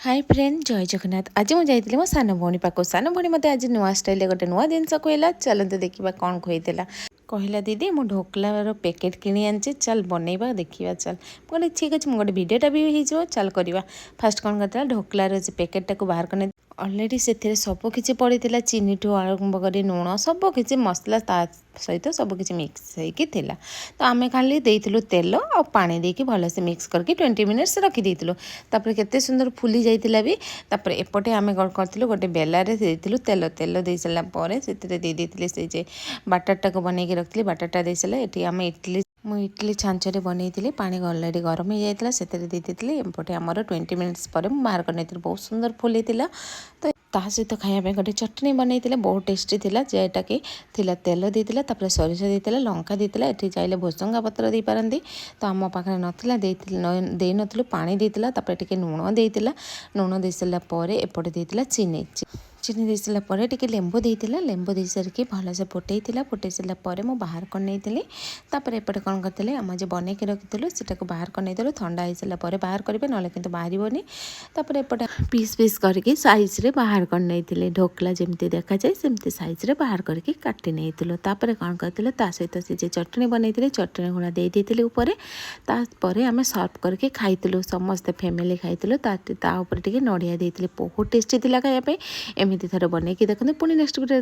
Hi friend जय जगन्नाथ। आज मुझे जाइए मो सान भौणी पाक सान भौणी मत आज नुआ स्टाइल गोटे नुआ जिनस कहला चलते देखा कौन कहला कहला दीदी मु ढोकलार पैकेट किणी आनी चल बनइबा देखा चल मुझे ठीक अच्छे मुझे भिडटा भी हो चल करवा फास्ट कौन करता ढोकलार पैकेटा को बाहर करने अलरेडी से सबकि पड़ी चीनी ठू आरंभ कर लुण सबकि मसला ता सहित सबकि मिक्स होती तो आम खाली देलु तेल आ पानी देकी भलसे मिक्स करके 20 मिनिट्स रखीदेलु तापर केते सुंदर फुली जाइतिला भी तापर एपटे आम कौन करथिलु गोटे बेलारे देलु तेल तेल दे सारा पर से दे देथिले से जे बाटरटा को बनैके रखिली बाटरटा दे सारा एटी आम इडली मु इडली छांचरे बनई पानी अलरेडी गरम हो जाता से देती एपटे आमर 20 मिनिट्स पर बाहर कर बहुत सुंदर फुली तो ता सहित खायापी गोटे चटनी बनई बहुत टेस्टी थिला जेटा कि तेल देता तापर सोरिष देता लंका देता ये चाहिए भोसंगा पत्र दे पारती तो आम पाखे नाला दे नथिलु पानी देता तापर टिके लुण देता लुण दे सारापर एपटे देता चीनी चीनी दे सारापर टिके लेंबू देता लेंबू दे सारिकी भलसे फुटई फुटई सारापर मु बाहर कर नहीं तापर एपटे कौन करते आम जो बनईके रखिलु से बाहर कर नहीं ठंडा हो सारापर बाहर करेंगे ना कि बाहर तापर एपटे पीस पीस करके साइज रे बाहर कर नहीं ढोकला जमी देखा जाए सेमती साइज रे बाहर करके काटी नहीं तापर कौन करते सहित से चटनी बनई चटनी गुड़ा दे देते ऊपर तापर आम सर्व करके खाइलु समस्ते फैमिली खाइलु ता ऊपर टिके नड़िया देते बहुत टेस्टी थी खायापी एमती थर बनईकी देखते पुणी नेक्स्ट वीडियो